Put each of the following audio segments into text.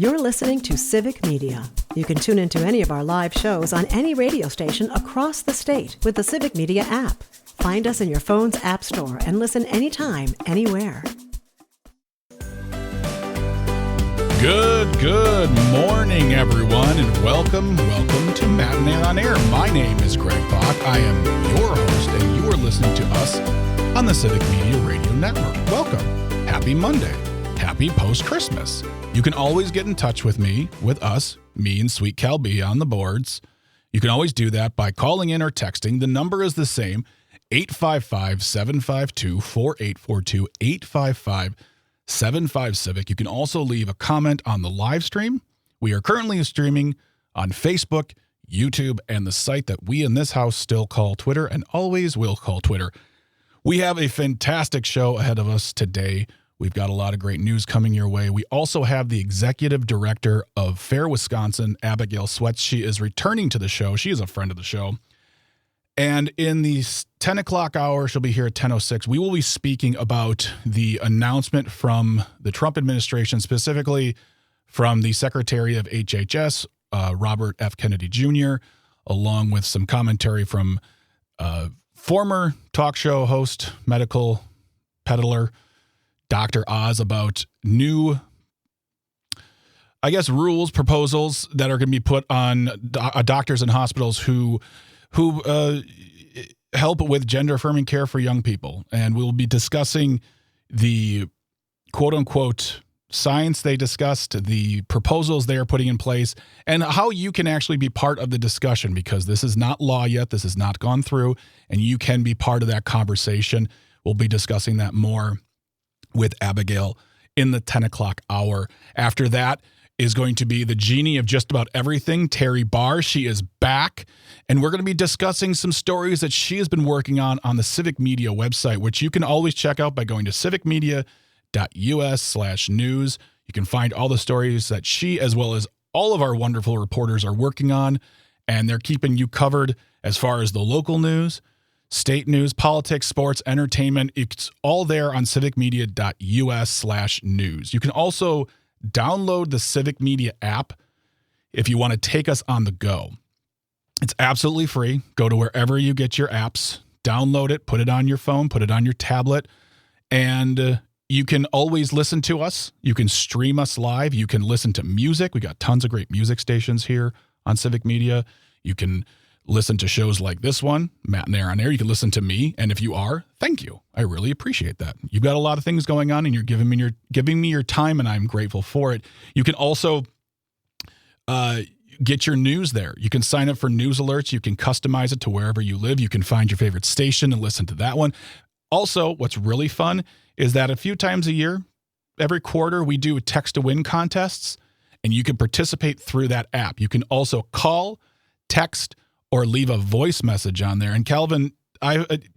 You're listening to Civic Media. You can tune into any of our live shows on any radio station across the state with the Civic Media app. Find us in your phone's app store and listen anytime, anywhere. Good morning, everyone, and welcome to Matinee on Air. My name is Greg Bach. I am your host, and you are listening to us on the Civic Media Radio Network. Welcome. Happy Monday. Happy post-Christmas. You can always get in touch with me and Sweet Cal B on the boards. You can always do that by calling in or texting. The number is the same, 855-752-4842, 855-75-CIVIC. You can also leave a comment on the live stream. We are currently streaming on Facebook, YouTube, and the site that we in this house still call Twitter and always will call Twitter. We have a fantastic show ahead of us today. We've got a lot of great news coming your way. We also have the executive director of Fair Wisconsin, Abigail Sweats. She is returning to the show. She is a friend of the show. And in the 10 o'clock hour, she'll be here at 10:06. We will be speaking about the announcement from the Trump administration, specifically from the Secretary of HHS, Robert F. Kennedy Jr., along with some commentary from former talk show host, medical peddler, Dr. Oz, about new, rules, proposals that are going to be put on doctors and hospitals who help with gender-affirming care for young people. And we'll be discussing the quote-unquote science they discussed, the proposals they are putting in place, and how you can actually be part of the discussion, because this is not law yet. This has not gone through, and you can be part of that conversation. We'll be discussing that more with Abigail in the 10 o'clock hour. After that is going to be the genie of just about everything, Terry Barr. She is back, and we're going to be discussing some stories that she has been working on the Civic Media website, which you can always check out by going to civicmedia.us/news. You can find all the stories that she, as well as all of our wonderful reporters, are working on, and they're keeping you covered as far as the local news, state news, politics, sports, entertainment. It's all there on civicmedia.us/news. You can also download the Civic Media app if you want to take us on the go. It's absolutely free. Go to wherever you get your apps, download it, put it on your phone, put it on your tablet, and you can always listen to us. You can stream us live. You can listen to music. We got tons of great music stations here on Civic Media. You can listen to shows like this one, Matinee on Air. You can listen to me, and if you are, thank you. I really appreciate that. You've got a lot of things going on, and you're giving me your time, and I'm grateful for it. You can also get your news there. You can sign up for news alerts. You can customize it to wherever you live. You can find your favorite station and listen to that one. Also, what's really fun is that a few times a year, every quarter, we do text-to-win contests, and you can participate through that app. You can also call, text, or leave a voice message on there. And Calvin,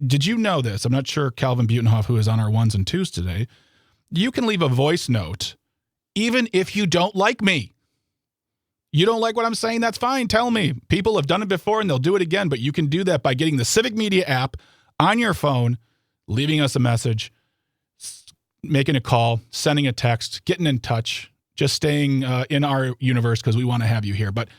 did you know this? I'm not sure, Calvin Butenhoff, who is on our ones and twos today. You can leave a voice note even if you don't like me. You don't like what I'm saying? That's fine. Tell me. People have done it before and they'll do it again, but you can do that by getting the Civic Media app on your phone, leaving us a message, making a call, sending a text, getting in touch, just staying in our universe because we want to have you here. But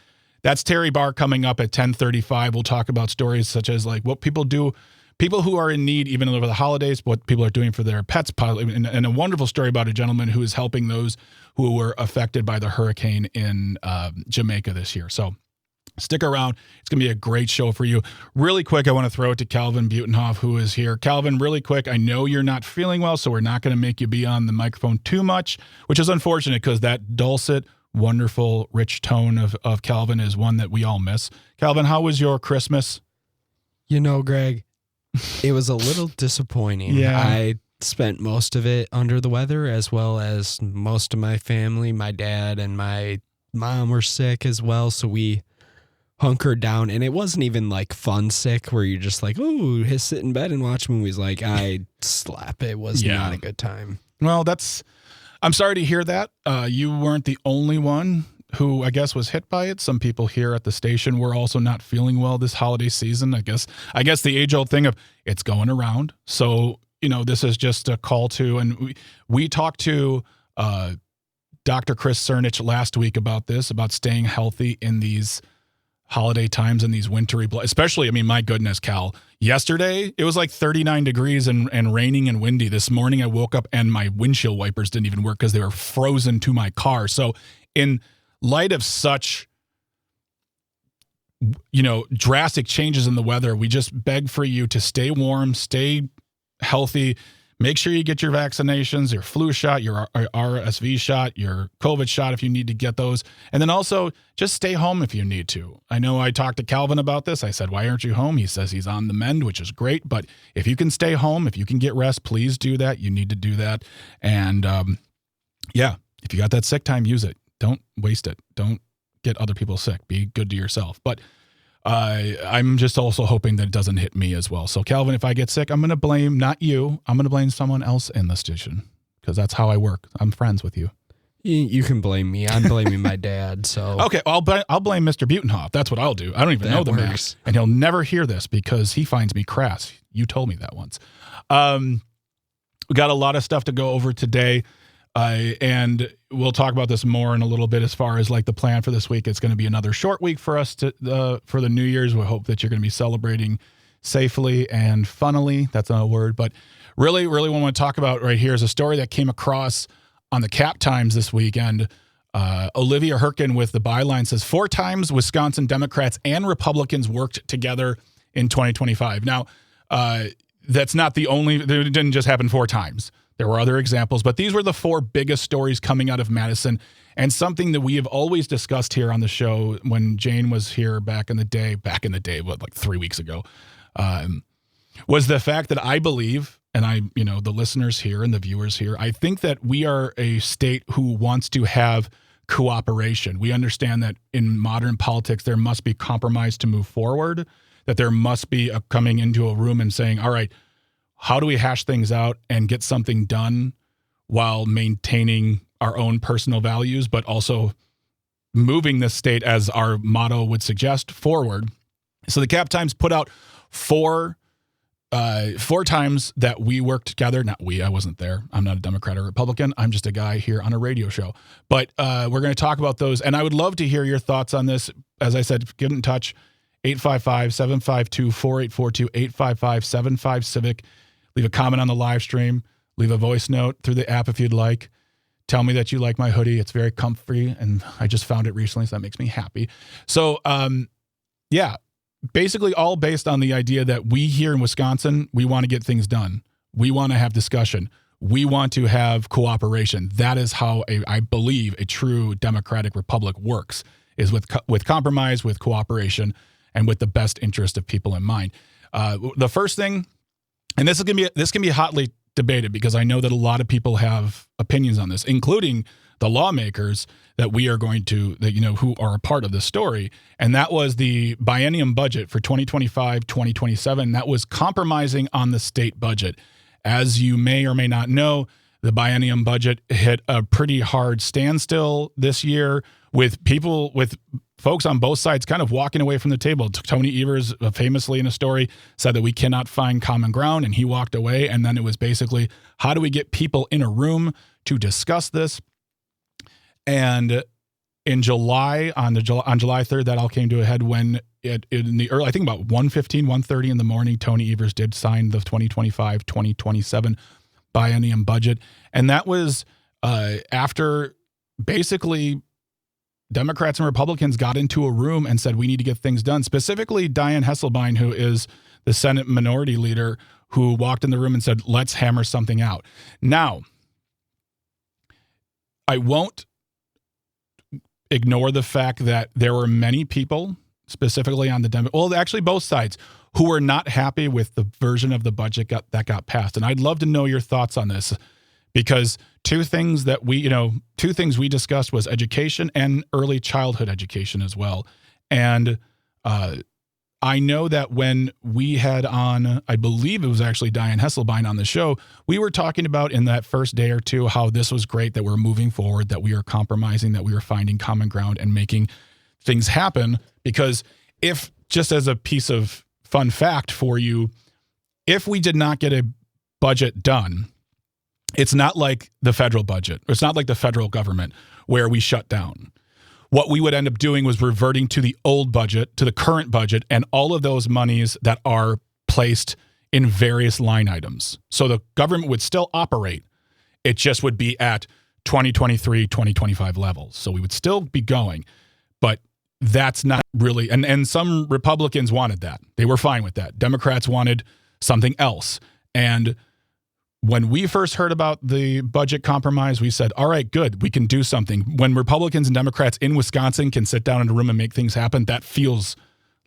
that's Terry Barr coming up at 10:35. We'll talk about stories such as like what people do, people who are in need even over the holidays, what people are doing for their pets, and a wonderful story about a gentleman who is helping those who were affected by the hurricane in Jamaica this year. So stick around. It's going to be a great show for you. Really quick, I want to throw it to Calvin Butenhoff, who is here. Calvin, really quick, I know you're not feeling well, so we're not going to make you be on the microphone too much, which is unfortunate because that dulcet, wonderful, rich tone of Calvin is one that we all miss. Calvin, how was your Christmas? You know, Greg, it was a little disappointing. Yeah. I spent most of it under the weather, as well as most of my family. My dad and my mom were sick as well, so we hunkered down. And it wasn't even like fun sick where you're just like, oh, sit in bed and watch movies. Like, I slap. It was not a good time. Well, I'm sorry to hear that. You weren't the only one who I guess was hit by it. Some people here at the station were also not feeling well this holiday season. I guess the age-old thing of it's going around. So, this is just a call to, and we talked to Dr. Chris Cernich last week about this, about staying healthy in these holiday times and these wintry, especially, I mean, my goodness, Cal, yesterday it was like 39 degrees and raining and windy. This morning I woke up and my windshield wipers didn't even work because they were frozen to my car. So in light of such, drastic changes in the weather, we just beg for you to stay warm, stay healthy. Make sure you get your vaccinations, your flu shot, your RSV shot, your COVID shot if you need to get those. And then also just stay home if you need to. I know I talked to Calvin about this. I said, why aren't you home? He says he's on the mend, which is great. But if you can stay home, if you can get rest, please do that. You need to do that. And if you got that sick time, use it. Don't waste it. Don't get other people sick. Be good to yourself. But I'm just also hoping that it doesn't hit me as well. So Calvin, if I get sick, I'm going to blame not you. I'm going to blame someone else in the station because that's how I work. I'm friends with you. You can blame me. I'm blaming my dad. So okay, I'll blame Mr. Butenhoff. That's what I'll do. I don't even know the man, and he'll never hear this because he finds me crass. You told me that once. We got a lot of stuff to go over today. And we'll talk about this more in a little bit as far as like the plan for this week. It's going to be another short week for us for the New Year's. We hope that you're going to be celebrating safely and funnily. That's not a word, but really what I want to talk about right here is a story that came across on the Cap Times this weekend. Olivia Herkin with the byline says 4 times Wisconsin Democrats and Republicans worked together in 2025. Now, that's not the only, it didn't just happen 4 times. There were other examples, but these were the 4 biggest stories coming out of Madison, and something that we have always discussed here on the show when Jane was here back in the day, like 3 weeks ago, was the fact that I believe, and the listeners here and the viewers here, I think that we are a state who wants to have cooperation. We understand that in modern politics, there must be compromise to move forward, that there must be a coming into a room and saying, all right, how do we hash things out and get something done while maintaining our own personal values, but also moving this state, as our motto would suggest, forward? So the Cap Times put out 4 times that we worked together. Not we, I wasn't there. I'm not a Democrat or Republican. I'm just a guy here on a radio show. But we're going to talk about those. And I would love to hear your thoughts on this. As I said, get in touch, 855-752-4842, 855-75-CIVIC. Leave a comment on the live stream. Leave a voice note through the app if you'd like. Tell me that you like my hoodie. It's very comfy, and I just found it recently, so that makes me happy. So, basically all based on the idea that we here in Wisconsin, we want to get things done. We want to have discussion. We want to have cooperation. That is how I believe a true democratic republic works, is with compromise, with cooperation, and with the best interest of people in mind. The first thing, and this can be hotly debated because I know that a lot of people have opinions on this, including the lawmakers that we are going to, who are a part of this story. And that was the biennium budget for 2025, 2027. That was compromising on the state budget. As you may or may not know, the biennium budget hit a pretty hard standstill this year with folks on both sides kind of walking away from the table. Tony Evers famously in a story said that we cannot find common ground, and he walked away. And then it was basically, how do we get people in a room to discuss this? And in July, on July 3rd, that all came to a head when in the early, I think about 1:15, 1:30 in the morning, Tony Evers did sign the 2025-2027 biennium budget. And that was after basically Democrats and Republicans got into a room and said, we need to get things done. Specifically, Dianne Hesselbein, who is the Senate Minority Leader, who walked in the room and said, let's hammer something out. Now, I won't ignore the fact that there were many people, specifically on actually both sides, who were not happy with the version of the budget that got passed. And I'd love to know your thoughts on this, because two things we discussed was education and early childhood education as well. And I know that when we had on, I believe it was actually Dianne Hesselbein on the show, we were talking about in that first day or two how this was great, that we're moving forward, that we are compromising, that we are finding common ground and making things happen. Because if, just as a piece of fun fact for you, if we did not get a budget done, It's not like the federal budget. It's not like the federal government where we shut down. What we would end up doing was reverting to the old budget, to the current budget, and all of those monies that are placed in various line items. So the government would still operate. It just would be at 2023, 2025 levels. So we would still be going, but that's not really, and some Republicans wanted that. They were fine with that. Democrats wanted something else. And when we first heard about the budget compromise, we said, all right, good, we can do something. When Republicans and Democrats in Wisconsin can sit down in a room and make things happen, that feels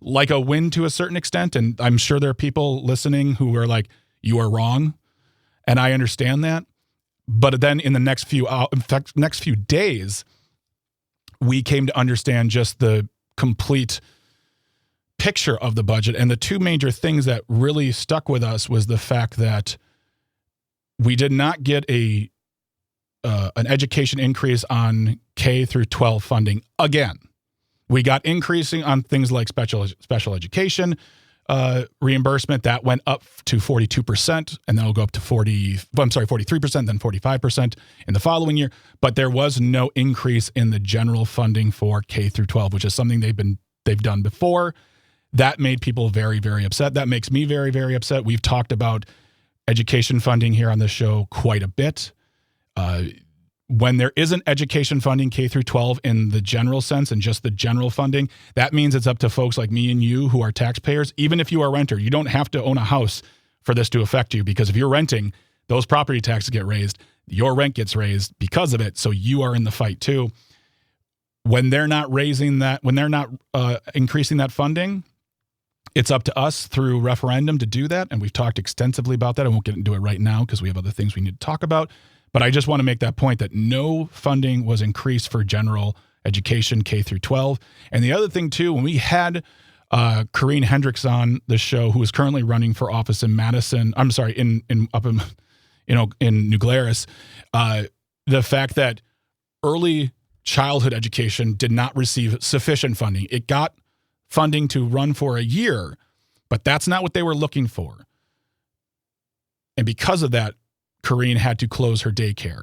like a win to a certain extent. And I'm sure there are people listening who are like, you are wrong. And I understand that. But then in the next few days, we came to understand just the complete picture of the budget. And the two major things that really stuck with us was the fact that we did not get an education increase on K through 12 funding again. We got increasing on things like special education reimbursement. That went up to 42%, and then it'll go up to 43%, then 45% in the following year. But there was no increase in the general funding for K through 12, which is something they've done before. That made people very, very upset. That makes me very, very upset. We've talked about education funding here on this show quite a bit. When there isn't education funding K through 12 in the general sense and just the general funding, that means it's up to folks like me and you who are taxpayers. Even if you are a renter, you don't have to own a house for this to affect you, because if you're renting, those property taxes get raised, your rent gets raised because of it. So you are in the fight too. When they're not raising that, when they're not increasing that funding, it's up to us through referendum to do that. And we've talked extensively about that. I won't get into it right now because we have other things we need to talk about. But I just want to make that point that no funding was increased for general education K through 12. And the other thing too, when we had Corrine Hendricks on the show, who is currently running for office in Madison, I'm sorry, in New Glarus, the fact that early childhood education did not receive sufficient funding. It got funding to run for a year, but that's not what they were looking for. And because of that, Corrine had to close her daycare.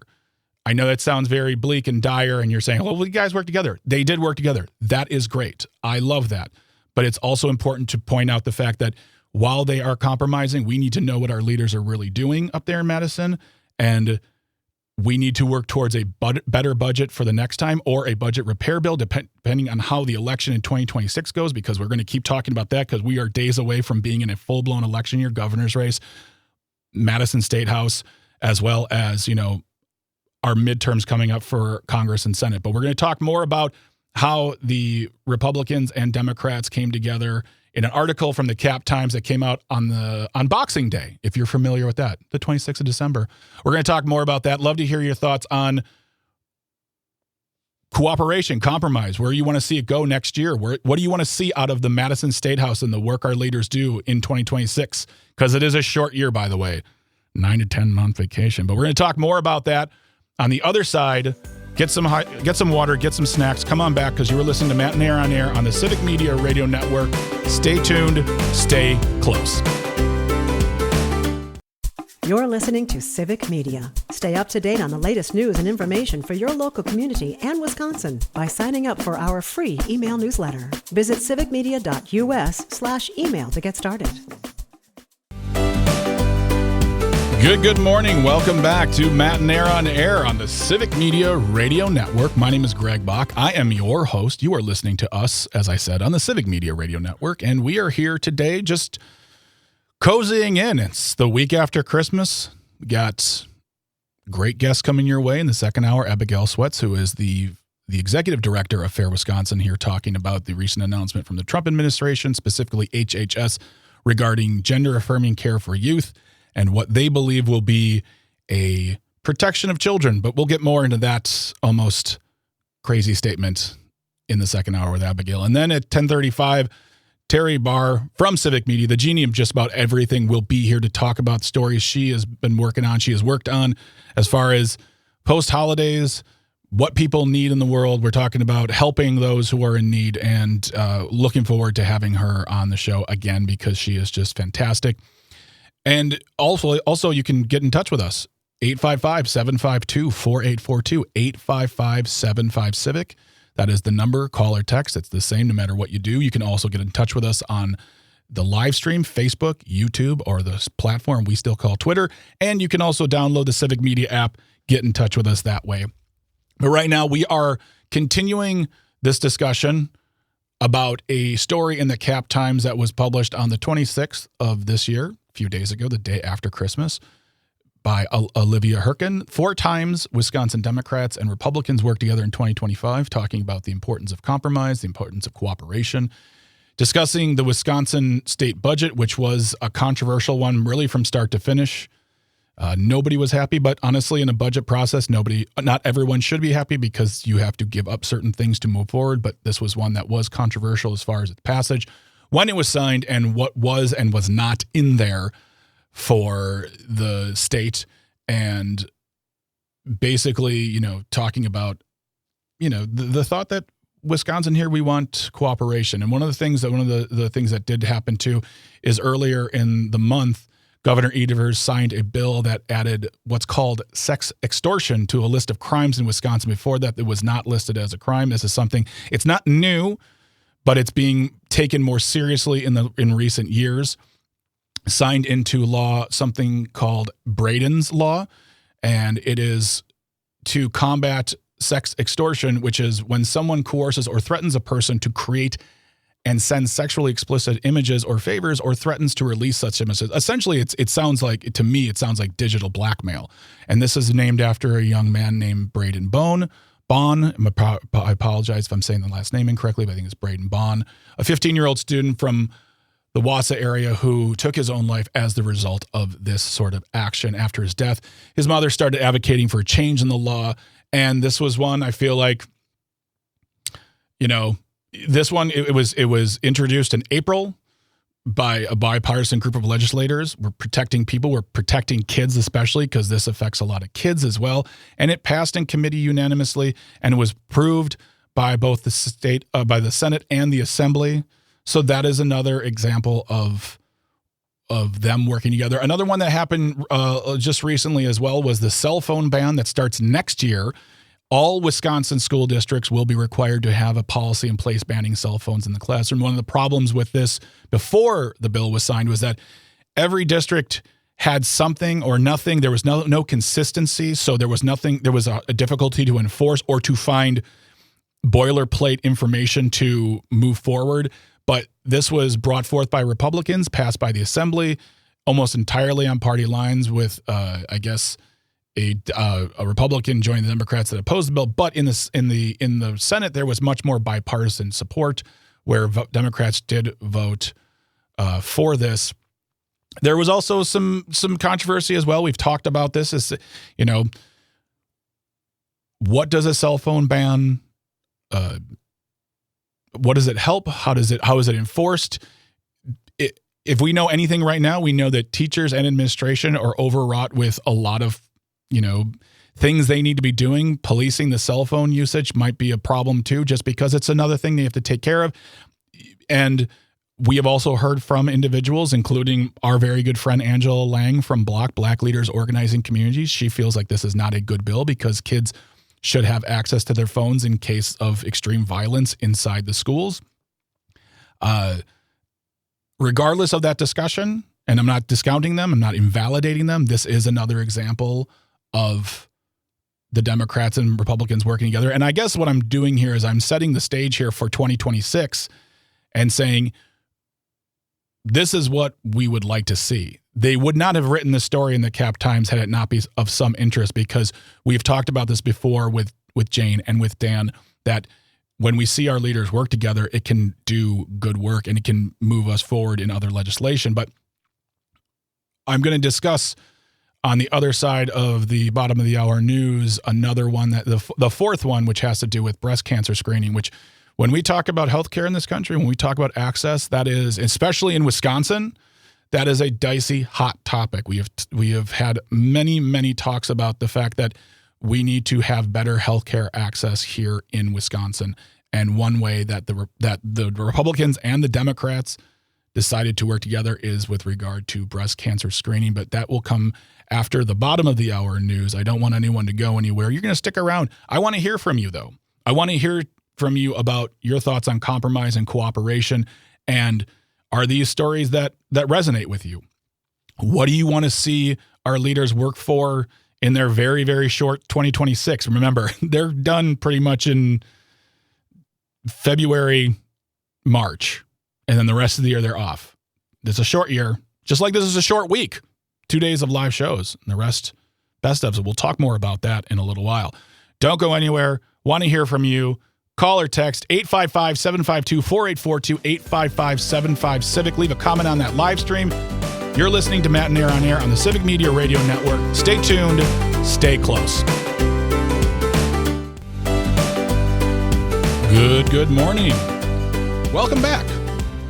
I know that sounds very bleak and dire, and you're saying, well, you guys work together. They did work together. That is great. I love that. But it's also important to point out the fact that while they are compromising, we need to know what our leaders are really doing up there in Madison, and we need to work towards a better budget for the next time, or a budget repair bill, depending on how the election in 2026 goes, because we're going to keep talking about that, because we are days away from being in a full-blown election year, governor's race, Madison State House, as well as, our midterms coming up for Congress and Senate. But we're going to talk more about how the Republicans and Democrats came together in an article from the Cap Times that came out on Boxing Day, if you're familiar with that, the 26th of December. We're going to talk more about that. Love to hear your thoughts on cooperation, compromise, where you want to see it go next year. What do you want to see out of the Madison State House and the work our leaders do in 2026? Because it is a short year, by the way. 9 to 10 month vacation. But we're going to talk more about that on the other side. Get some water, get some snacks. Come on back, because you were listening to Matt and Air on Air on the Civic Media Radio Network. Stay tuned. Stay close. You're listening to Civic Media. Stay up to date on the latest news and information for your local community and Wisconsin by signing up for our free email newsletter. Visit civicmedia.us/email to get started. Good morning. Welcome back to Matt and Air on Air on the Civic Media Radio Network. My name is Greg Bach. I am your host. You are listening to us, as I said, on the Civic Media Radio Network, and we are here today just cozying in. It's the week after Christmas. We got great guests coming your way in the second hour. Abigail Sweats, who is the executive director of Fair Wisconsin, here talking about the recent announcement from the Trump administration, specifically HHS, regarding gender-affirming care for youth, and what they believe will be a protection of children. But we'll get more into that almost crazy statement in the second hour with Abigail. And then at 10:35, Terry Barr from Civic Media, the genie of just about everything, will be here to talk about stories she has been working on. She has worked on as far as post-holidays, what people need in the world. We're talking about helping those who are in need, and looking forward to having her on the show again, because she is just fantastic. And also you can get in touch with us, 855-752-4842, 855-75-CIVIC. That is the number, call or text. It's the same no matter what you do. You can also get in touch with us on the live stream, Facebook, YouTube, or the platform we still call Twitter. And you can also download the Civic Media app, get in touch with us that way. But right now we are continuing this discussion about a story in the Cap Times that was published on the 26th of this year, a few days ago, the day after Christmas, by Olivia Herken. 4 times Wisconsin Democrats and Republicans worked together in 2025, talking about the importance of compromise, the importance of cooperation, discussing the Wisconsin state budget, which was a controversial one really from start to finish. Nobody was happy, but honestly, in a budget process, not everyone should be happy because you have to give up certain things to move forward. But this was one that was controversial as far as its passage, when it was signed, and what was and was not in there for the state. And basically, talking about, the thought that Wisconsin here, we want cooperation. And one of the things that did happen too is earlier in the month, Governor Evers signed a bill that added what's called sex extortion to a list of crimes in Wisconsin. Before that, it was not listed as a crime. This is something, it's not new, but it's being taken more seriously in recent years. Signed into law something called Braden's Law, and it is to combat sex extortion, which is when someone coerces or threatens a person to create and send sexually explicit images or favors, or threatens to release such images. Essentially, it sounds like digital blackmail. And this is named after a young man named Braden Bond. I apologize if I'm saying the last name incorrectly, but I think it's Braden Bond, a 15-year-old student from the Wausau area who took his own life as the result of this sort of action. After his death, his mother started advocating for a change in the law. And this was one I feel like, this one, it was introduced in April by a bipartisan group of legislators. We're protecting people. We're protecting kids, especially because this affects a lot of kids as well. And it passed in committee unanimously and was approved by both by the Senate and the Assembly. So that is another example of them working together. Another one that happened just recently as well was the cell phone ban that starts next year. All Wisconsin school districts will be required to have a policy in place banning cell phones in the classroom. One of the problems with this before the bill was signed was that every district had something or nothing. There was no consistency. So there was nothing. There was a difficulty to enforce or to find boilerplate information to move forward. But this was brought forth by Republicans, passed by the Assembly, almost entirely on party lines with, a Republican joined the Democrats that opposed the bill. But in the Senate, there was much more bipartisan support where Democrats did vote for this. There was also some controversy as well. We've talked about this as, what does a cell phone ban what does it help? How is it enforced? If we know anything right now, we know that teachers and administration are overwrought with a lot of, things they need to be doing. Policing the cell phone usage might be a problem too, just because it's another thing they have to take care of. And we have also heard from individuals, including our very good friend Angela Lang from Black Leaders Organizing Communities. She feels like this is not a good bill because kids should have access to their phones in case of extreme violence inside the schools. Regardless of that discussion, and I'm not discounting them, I'm not invalidating them, this is another example of the Democrats and Republicans working together. And I guess what I'm doing here is I'm setting the stage here for 2026 and saying, this is what we would like to see. They would not have written this story in the Cap Times had it not be of some interest, because we've talked about this before with Jane and with Dan, that when we see our leaders work together, it can do good work and it can move us forward in other legislation. But I'm going to discuss on the other side of the bottom of the hour news, another one, that the fourth one, which has to do with breast cancer screening, which when we talk about healthcare in this country, when we talk about access, that is, especially in Wisconsin, that is a dicey, hot topic. We have had many, many talks about the fact that we need to have better healthcare access here in Wisconsin. And one way that the Republicans and the Democrats decided to work together is with regard to breast cancer screening, but that will come after the bottom of the hour news. I don't want anyone to go anywhere. You're going to stick around. I want to hear from you, though. I want to hear from you about your thoughts on compromise and cooperation, and are these stories that resonate with you? What do you want to see our leaders work for in their very, very short 2026? Remember, they're done pretty much in February, March, and then the rest of the year they're off. It's a short year, just like this is a short week. 2 days of live shows, and the rest, best ofs. We'll talk more about that in a little while. Don't go anywhere. Want to hear from you. Call or text 855-752-4842, 855-75-CIVIC. Leave a comment on that live stream. You're listening to Matt and Air on Air on the Civic Media Radio Network. Stay tuned. Stay close. Good morning. Welcome back.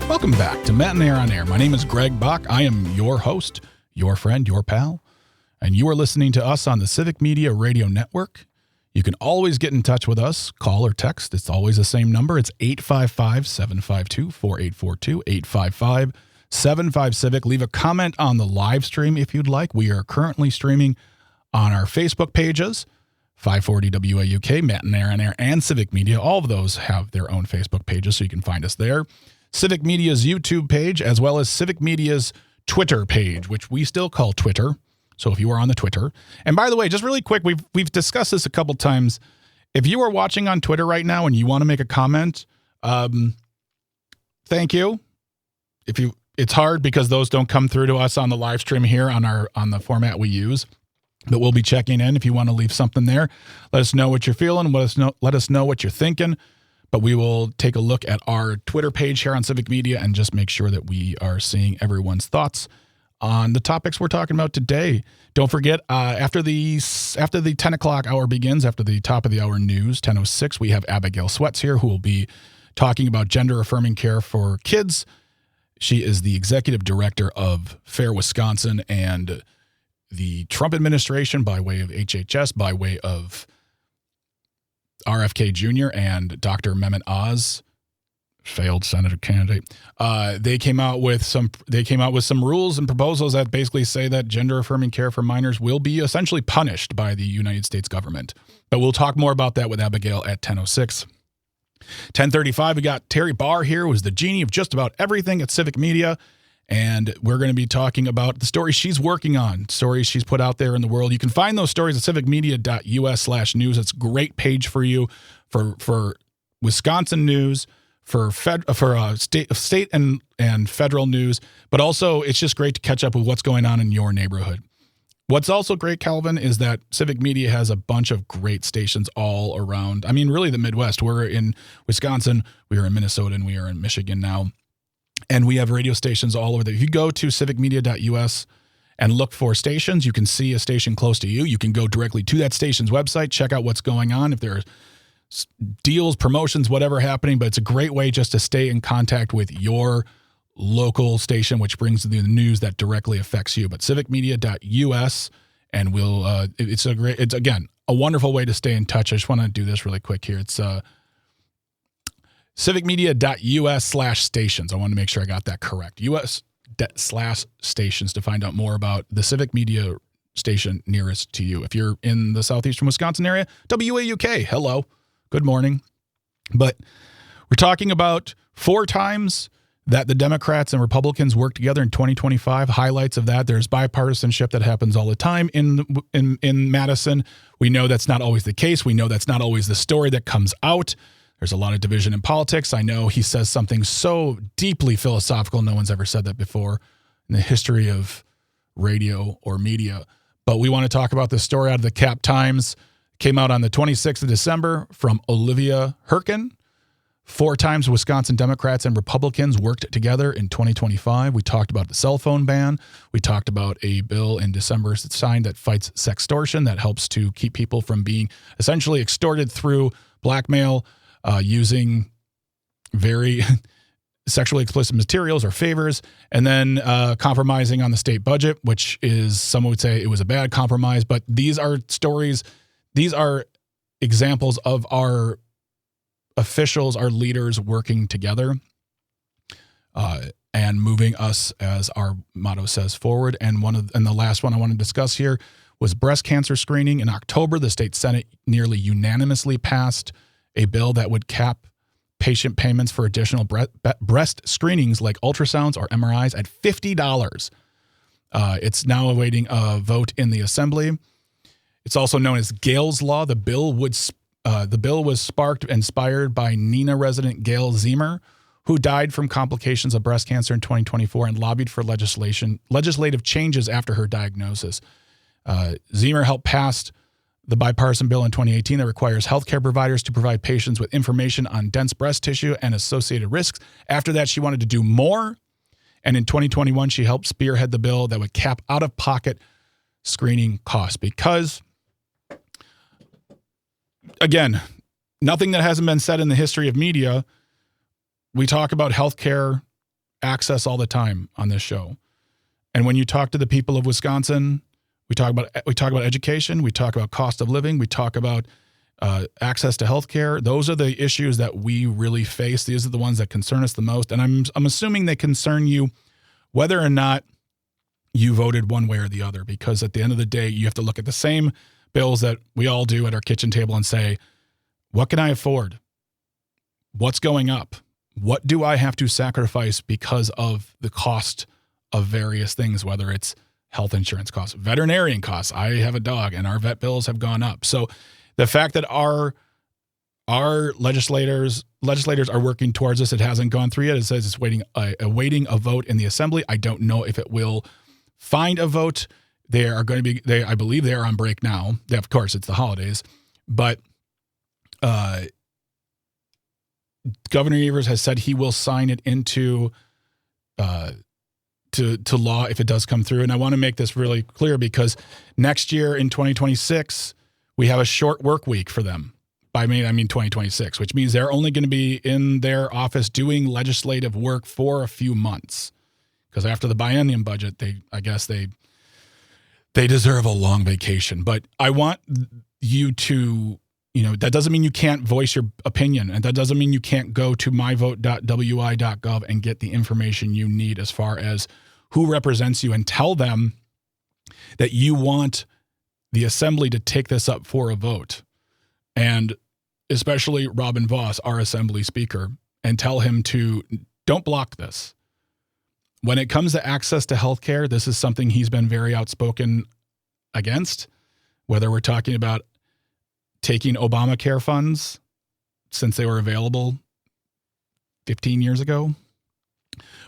Welcome back to Matt and Air on Air. My name is Greg Bach. I am your host, your friend, your pal, and you are listening to us on the Civic Media Radio Network. You can always get in touch with us, call or text. It's always the same number. It's 855-752-4842, 855-75-CIVIC. Leave a comment on the live stream if you'd like. We are currently streaming on our Facebook pages, 540 WAUK, Matt and Air on Air, and Civic Media. All of those have their own Facebook pages, so you can find us there. Civic Media's YouTube page, as well as Civic Media's Twitter page, which we still call Twitter. So if you are on the Twitter, and by the way, just really quick, we've discussed this a couple times. If you are watching on Twitter right now and you want to make a comment, thank you. It's hard because those don't come through to us on the live stream here on the format we use, but we'll be checking in. If you want to leave something there, let us know what you're feeling. Let us know what you're thinking. But we will take a look at our Twitter page here on Civic Media and just make sure that we are seeing everyone's thoughts on the topics we're talking about today. Don't forget, after the 10 o'clock hour begins, after the top of the hour news, 10:06, we have Abigail Sweats here who will be talking about gender-affirming care for kids. She is the executive director of FAIR Wisconsin, and the Trump administration, by way of HHS, by way of RFK Jr. and Dr. Mehmet Oz, failed senator candidate, they came out with some rules and proposals that basically say that gender affirming care for minors will be essentially punished by the United States government. But we'll talk more about that with Abigail at 10:06. 10:35, we got Terry Barr here, who's the genie of just about everything at Civic Media. And we're going to be talking about the stories she's working on, stories she's put out there in the world. You can find those stories at civicmedia.us/news. It's a great page for you for Wisconsin news, for state and federal news, but also it's just great to catch up with what's going on in your neighborhood. What's also great, Calvin, is that Civic Media has a bunch of great stations all around. I mean, really the Midwest. We're in Wisconsin, we are in Minnesota, and we are in Michigan now. And we have radio stations all over there. If you go to civicmedia.us and look for stations, you can see a station close to you. You can go directly to that station's website, check out what's going on, if there are deals, promotions, whatever happening. But it's a great way just to stay in contact with your local station, which brings the news that directly affects you. But civicmedia.us, and it's again a wonderful way to stay in touch. I just want to do this really quick here. It's civicmedia.us/stations. I want to make sure I got that correct. US/stations to find out more about the Civic Media station nearest to you. If you're in the southeastern Wisconsin area, WAUK, hello, good morning. But we're talking about 4 times that the Democrats and Republicans work together in 2025. Highlights of that: there's bipartisanship that happens all the time in Madison. We know that's not always the case. We know that's not always the story that comes out. There's a lot of division in politics. I know he says something so deeply philosophical. No one's ever said that before in the history of radio or media. But we want to talk about this story out of the Cap Times. Came out on the 26th of December from Olivia Herkin. 4 times Wisconsin Democrats and Republicans worked together in 2025. We talked about the cell phone ban. We talked about a bill in December signed that fights sextortion, that helps to keep people from being essentially extorted through blackmail, using very sexually explicit materials or favors, and then compromising on the state budget, which is, some would say it was a bad compromise. But these are stories, these are examples of our officials, our leaders working together. and moving us, as our motto says, forward. And the last one I want to discuss here was breast cancer screening. In October, the state Senate nearly unanimously passed a bill that would cap patient payments for additional breast screenings like ultrasounds or MRIs at $50. It's now awaiting a vote in the Assembly. It's also known as Gale's Law. The bill was inspired by Neenah resident Gail Zemer, who died from complications of breast cancer in 2024 and lobbied for legislative changes after her diagnosis. Zemer helped pass the bipartisan bill in 2018 that requires healthcare providers to provide patients with information on dense breast tissue and associated risks. After that, she wanted to do more. And in 2021, she helped spearhead the bill that would cap out-of-pocket screening costs. Because, again, nothing that hasn't been said in the history of media. We talk about healthcare access all the time on this show. And when you talk to the people of Wisconsin, we talk about education, we talk about cost of living, we talk about access to healthcare. Those are the issues that we really face. These are the ones that concern us the most. And I'm assuming they concern you whether or not you voted one way or the other, because at the end of the day, you have to look at the same bills that we all do at our kitchen table and say, what can I afford? What's going up? What do I have to sacrifice because of the cost of various things, whether it's health insurance costs, veterinarian costs. I have a dog and our vet bills have gone up. So the fact that our legislators are working towards this, it hasn't gone through yet. It says it's awaiting a vote in the Assembly. I don't know if it will find a vote. They are going to be, I believe they are on break now. Of course, it's the holidays, but Governor Evers has said he will sign it into to law if it does come through. And I want to make this really clear because next year in 2026, we have a short work week for them. By me, I mean 2026, which means they're only going to be in their office doing legislative work for a few months. Because after the biennium budget, I guess they deserve a long vacation. But I want you to, that doesn't mean you can't voice your opinion. And that doesn't mean you can't go to myvote.wi.gov and get the information you need as far as who represents you and tell them that you want the Assembly to take this up for a vote. And especially Robin Vos, our Assembly Speaker, and tell him to don't block this. When it comes to access to healthcare, this is something he's been very outspoken against, whether we're talking about taking Obamacare funds since they were available 15 years ago,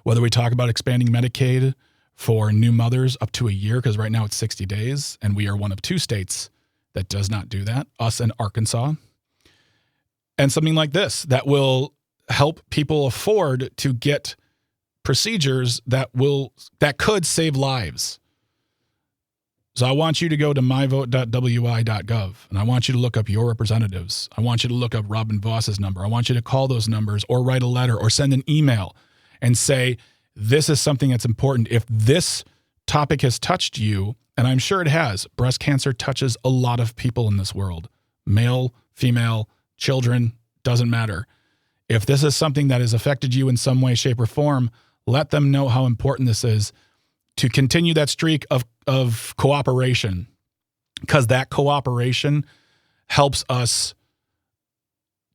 whether we talk about expanding Medicaid for new mothers up to a year, because right now it's 60 days, and we are one of 2 states that does not do that, us and Arkansas. And something like this that will help people afford to get procedures that could save lives. So I want you to go to myvote.wi.gov, and I want you to look up your representatives. I want you to look up Robin Vos's number. I want you to call those numbers or write a letter or send an email and say, this is something that's important. If this topic has touched you, and I'm sure it has, breast cancer touches a lot of people in this world, male, female, children, doesn't matter. If this is something that has affected you in some way, shape, or form, let them know how important this is to continue that streak of cooperation, because that cooperation helps us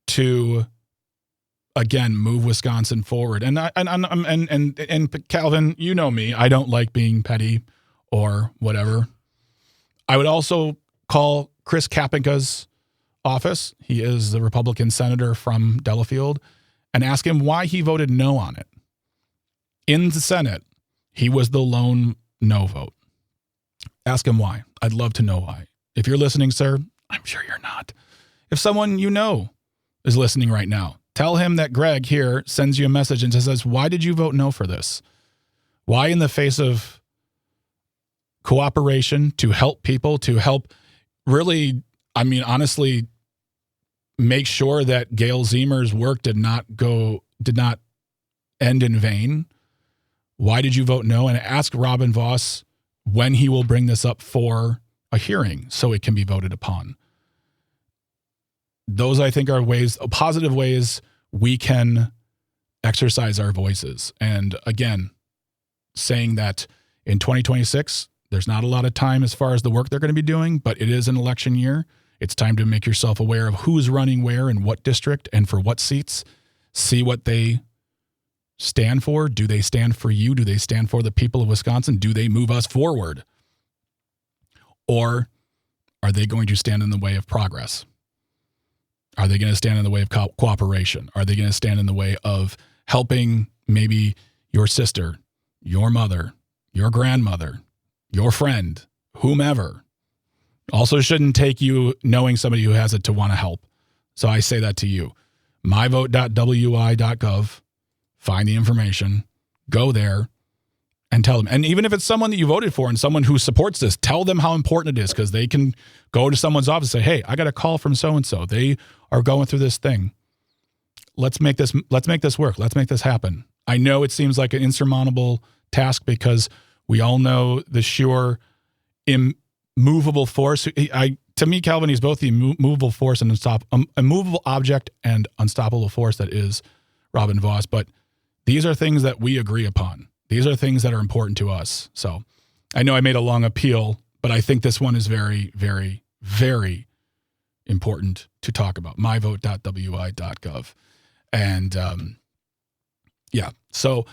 to, again, move Wisconsin forward. And Calvin, you know me, I don't like being petty or whatever. I would also call Chris Kapenka's office. He is the Republican senator from Delafield, and ask him why he voted no on it. In the Senate, he was the lone no vote. Ask him why. I'd love to know why. If you're listening, sir, I'm sure you're not. If someone you know is listening right now, tell him that Greg here sends you a message and says, why did you vote no for this? Why, in the face of cooperation to help people, to help really, honestly, make sure that Gail Zemer's work did not end in vain? Why did you vote no? And ask Robin Vos when he will bring this up for a hearing so it can be voted upon. Those, I think, are positive ways we can exercise our voices. And again, saying that in 2026, there's not a lot of time as far as the work they're going to be doing, but it is an election year. It's time to make yourself aware of who's running where and what district and for what seats. See what they stand for. Do they stand for you? Do they stand for the people of Wisconsin? Do they move us forward? Or are they going to stand in the way of progress? Are they going to stand in the way of cooperation? Are they going to stand in the way of helping maybe your sister, your mother, your grandmother, your friend, whomever? Also shouldn't take you knowing somebody who has it to want to help. So I say that to you. myvote.wi.gov. Find the information. Go there and tell them. And even if it's someone that you voted for and someone who supports this, tell them how important it is, because they can go to someone's office and say, hey, I got a call from so-and-so. They are going through this thing. Let's make this work. Let's make this happen. I know it seems like an insurmountable task because we all know the sure immovable force. To me, Calvin, he's both the immovable force and immovable object and unstoppable force that is Robin Vos. But these are things that we agree upon. These are things that are important to us. So I know I made a long appeal, but I think this one is very, very, very important to talk about. myvote.wi.gov. And yeah, so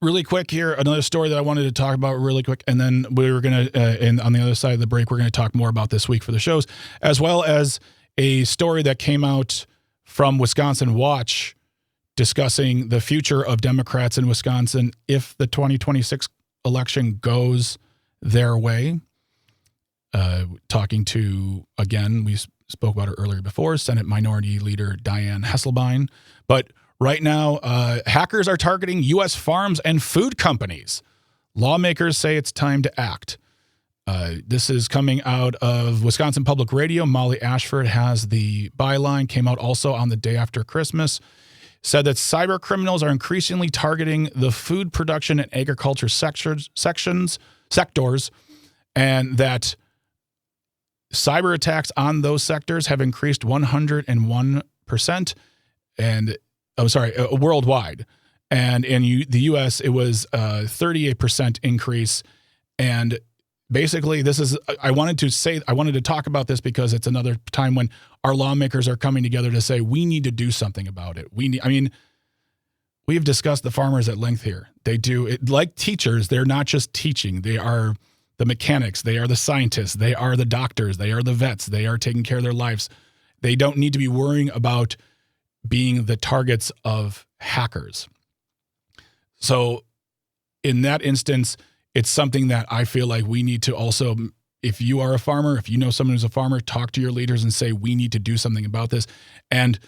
really quick here, another story that I wanted to talk about really quick. And then we were going to, and on the other side of the break, we're going to talk more about this week for the shows, as well as a story that came out from Wisconsin Watch discussing the future of Democrats in Wisconsin if the 2026 election goes their way. Talking to, again, we spoke about it earlier before, Senate Minority Leader Dianne Hesselbein. But right now, hackers are targeting U.S. farms and food companies. Lawmakers say it's time to act. This is coming out of Wisconsin Public Radio. Molly Ashford has the byline, came out also on the day after Christmas. Said that cyber criminals are increasingly targeting the food production and agriculture sectors, and that cyber attacks on those sectors have increased 101%, and worldwide. And in the U.S., it was a 38% increase. And basically, I wanted to talk about this because it's another time when our lawmakers are coming together to say we need to do something about it. We've discussed the farmers at length here. They do it like teachers. They're not just teaching. They are the mechanics. They are the scientists. They are the doctors. They are the vets. They are taking care of their lives. They don't need to be worrying about being the targets of hackers. So in that instance, it's something that I feel like we need to also, if you are a farmer, if you know someone who's a farmer, talk to your leaders and say, we need to do something about this. And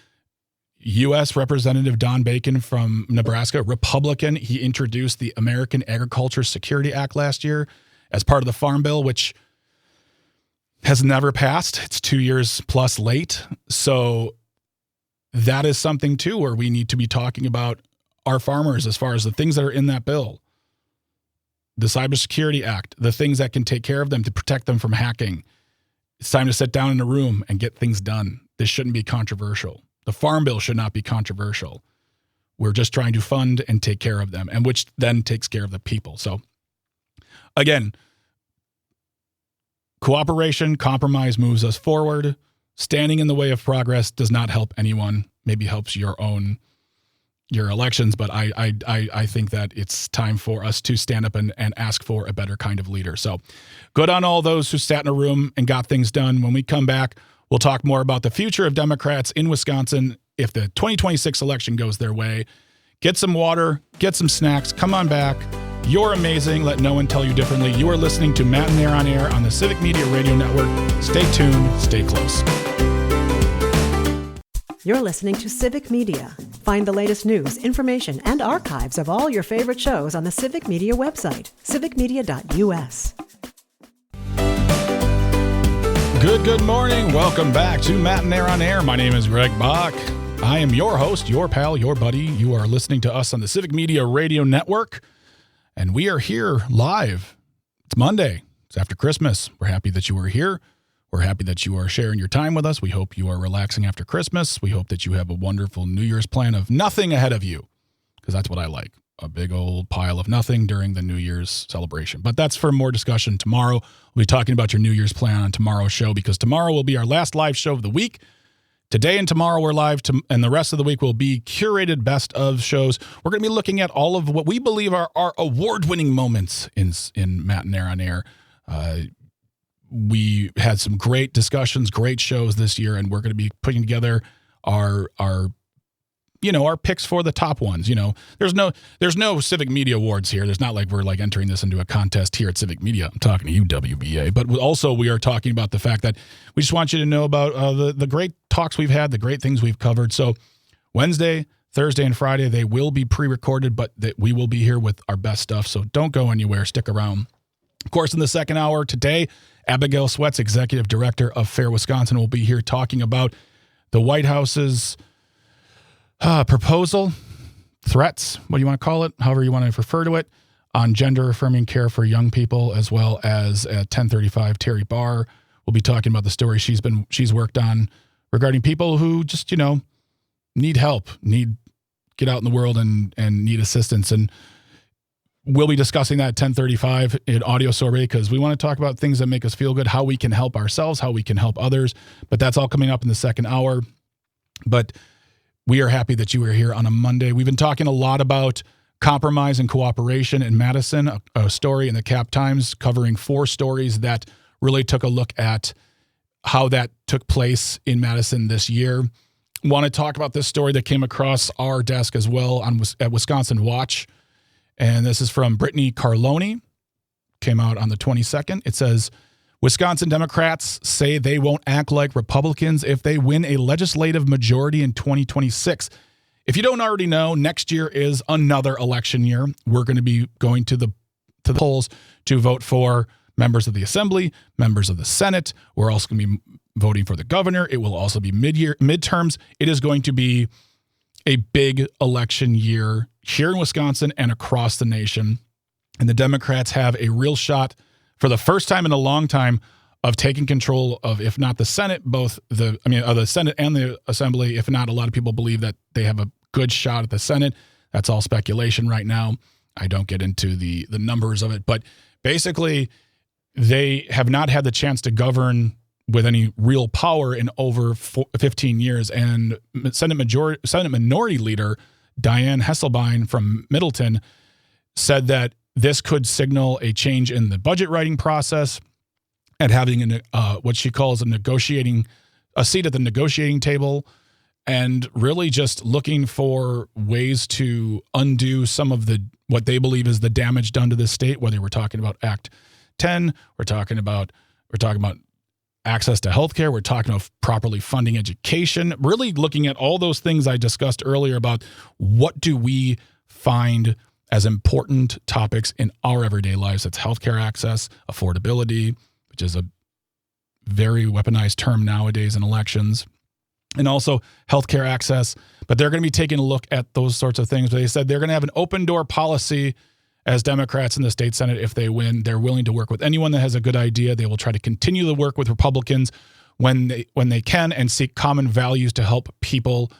U.S. Representative Don Bacon from Nebraska, Republican, he introduced the American Agriculture Security Act last year as part of the Farm Bill, which has never passed. It's 2 years plus late. So that is something too, where we need to be talking about our farmers as far as the things that are in that bill. The Cybersecurity Act, the things that can take care of them to protect them from hacking. It's time to sit down in a room and get things done. This shouldn't be controversial. The Farm Bill should not be controversial. We're just trying to fund and take care of them, and which then takes care of the people. So again, cooperation, compromise moves us forward. Standing in the way of progress does not help anyone. Maybe helps your elections, but I think that it's time for us to stand up and ask for a better kind of leader. So good on all those who sat in a room and got things done. When we come back, we'll talk more about the future of Democrats in Wisconsin if the 2026 election goes their way. Get some water, get some snacks, come on back. You're amazing. Let no one tell you differently. You are listening to Matt and Nair on Air on the Civic Media Radio Network. Stay tuned. Stay close. You're listening to Civic Media. Find the latest news, information, and archives of all your favorite shows on the Civic Media website, civicmedia.us. Good morning. Welcome back to Matt and Nair on Air. My name is Greg Bach. I am your host, your pal, your buddy. You are listening to us on the Civic Media Radio Network, and we are here live. It's Monday. It's after Christmas. We're happy that you are here. We're happy that you are sharing your time with us. We hope you are relaxing after Christmas. We hope that you have a wonderful New Year's plan of nothing ahead of you, because that's what I like, a big old pile of nothing during the New Year's celebration. But that's for more discussion tomorrow. We'll be talking about your New Year's plan on tomorrow's show, because tomorrow will be our last live show of the week. Today and tomorrow we're live, and the rest of the week will be curated best of shows. We're going to be looking at all of what we believe are our award-winning moments in Matt and Air on Air. We had some great discussions, great shows this year, and we're going to be putting together our picks for the top ones. There's no Civic Media Awards here. There's not like we're like entering this into a contest here at Civic Media. I'm talking to you, WBA. But also we are talking about the fact that we just want you to know about the great talks we've had, the great things we've covered. So Wednesday, Thursday, and Friday, they will be pre-recorded, but we will be here with our best stuff. So don't go anywhere. Stick around. Of course, in the second hour today, Abigail Sweats, Executive Director of Fair Wisconsin, will be here talking about the White House's proposal, threats, what do you want to call it, however you want to refer to it, on gender-affirming care for young people, as well as at 10:35, Terry Barr will be talking about the story she's worked on regarding people who just, need help, get out in the world and need assistance. And we'll be discussing that at 10:35 in Audio Sorbet, because we want to talk about things that make us feel good, how we can help ourselves, how we can help others. But that's all coming up in the second hour. But we are happy that you are here on a Monday. We've been talking a lot about compromise and cooperation in Madison, a story in the Cap Times covering 4 stories that really took a look at how that took place in Madison this year. Want to talk about this story that came across our desk as well at Wisconsin Watch. And this is from Brittany Carloni, came out on the 22nd. It says, Wisconsin Democrats say they won't act like Republicans if they win a legislative majority in 2026. If you don't already know, next year is another election year. We're going to be going to the polls to vote for members of the Assembly, members of the Senate. We're also going to be voting for the governor. It will also be midterms. It is going to be a big election year here in Wisconsin and across the nation. And the Democrats have a real shot for the first time in a long time of taking control of, if not the Senate, the Senate and the Assembly. If not, a lot of people believe that they have a good shot at the Senate. That's all speculation right now. I don't get into the numbers of it, but basically they have not had the chance to govern with any real power in over 15 years. And Senate Minority Leader Dianne Hesselbein from Middleton said that this could signal a change in the budget writing process and having what she calls a seat at the negotiating table, and really just looking for ways to undo some of what they believe is the damage done to the state, whether we're talking about Act 10, we're talking about access to healthcare, we're talking about properly funding education, really looking at all those things I discussed earlier about what do we find as important topics in our everyday lives. That's healthcare access, affordability, which is a very weaponized term nowadays in elections, and also healthcare access. But they're going to be taking a look at those sorts of things. But they said they're going to have an open door policy as Democrats in the state Senate. If they win, they're willing to work with anyone that has a good idea. They will try to continue to work with Republicans when they can, and seek common values to help people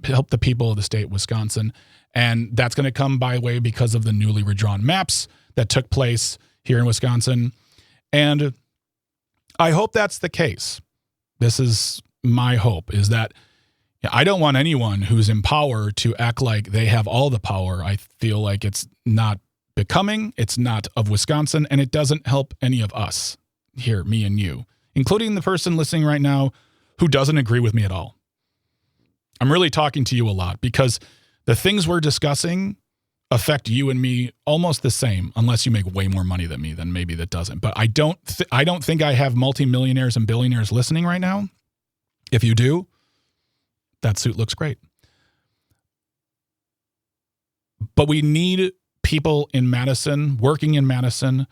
help the people of the state of Wisconsin. And that's going to come by way because of the newly redrawn maps that took place here in Wisconsin. And I hope that's the case. This is my hope, is that I don't want anyone who's in power to act like they have all the power. I feel like it's not becoming, it's not of Wisconsin, and it doesn't help any of us here, me and you, including the person listening right now who doesn't agree with me at all. I'm really talking to you a lot because the things we're discussing affect you and me almost the same, unless you make way more money than me, then maybe that doesn't. But I don't think I have multimillionaires and billionaires listening right now. If you do, that suit looks great. But we need people in Madison, working in Madison,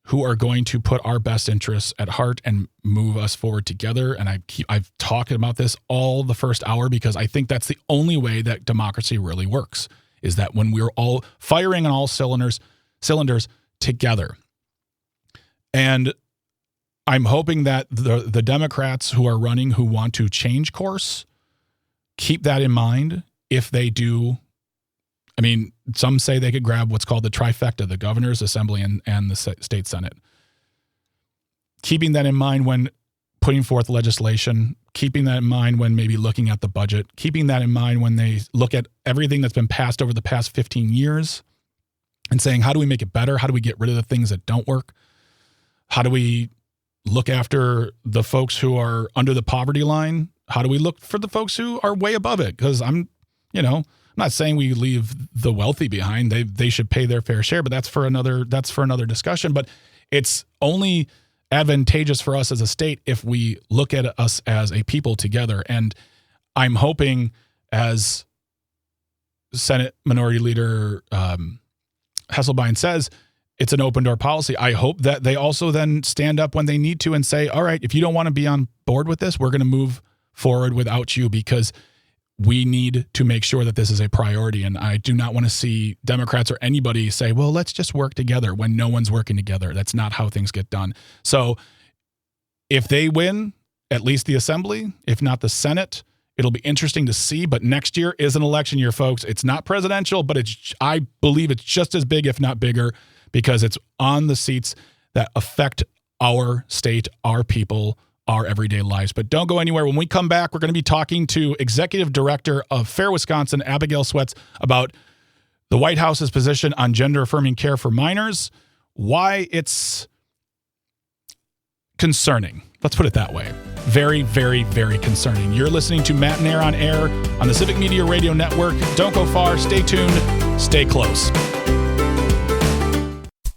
who are going to put our best interests at heart and move us forward together. And I've talked about this all the first hour because I think that's the only way that democracy really works, is that when we're all firing on all cylinders together. And I'm hoping that the Democrats who are running, who want to change course, keep that in mind if they do. I mean, some say they could grab what's called the trifecta, the governor's assembly and the state senate. Keeping that in mind when putting forth legislation, keeping that in mind when maybe looking at the budget, keeping that in mind when they look at everything that's been passed over the past 15 years and saying, how do we make it better? How do we get rid of the things that don't work? How do we look after the folks who are under the poverty line? How do we look for the folks who are way above it? Because I'm not saying we leave the wealthy behind. They should pay their fair share, but that's for another discussion. But it's only advantageous for us as a state if we look at us as a people together. And I'm hoping, as Senate Minority Leader Hesselbein says, it's an open door policy. I hope that they also then stand up when they need to and say, all right, if you don't want to be on board with this, we're going to move forward without you, because we need to make sure that this is a priority. And I do not want to see Democrats or anybody say, well, let's just work together when no one's working together. That's not how things get done. So if they win at least the assembly, if not the Senate, it'll be interesting to see. But next year is an election year, folks. It's not presidential, but I believe it's just as big, if not bigger, because it's on the seats that affect our state, our people, our everyday lives. But don't go anywhere. When we come back, we're going to be talking to Executive Director of Fair Wisconsin, Abigail Swets, about the White House's position on gender-affirming care for minors, why it's concerning. Let's put it that way. Very, very, very concerning. You're listening to Matt and Air on Air on the Civic Media Radio Network. Don't go far. Stay tuned. Stay close.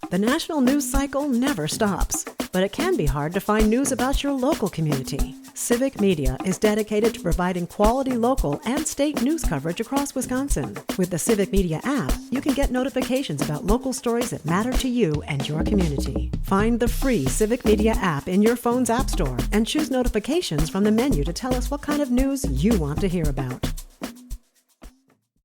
The national news cycle never stops, but it can be hard to find news about your local community. Civic Media is dedicated to providing quality local and state news coverage across Wisconsin. With the Civic Media app, you can get notifications about local stories that matter to you and your community. Find the free Civic Media app in your phone's app store and choose notifications from the menu to tell us what kind of news you want to hear about.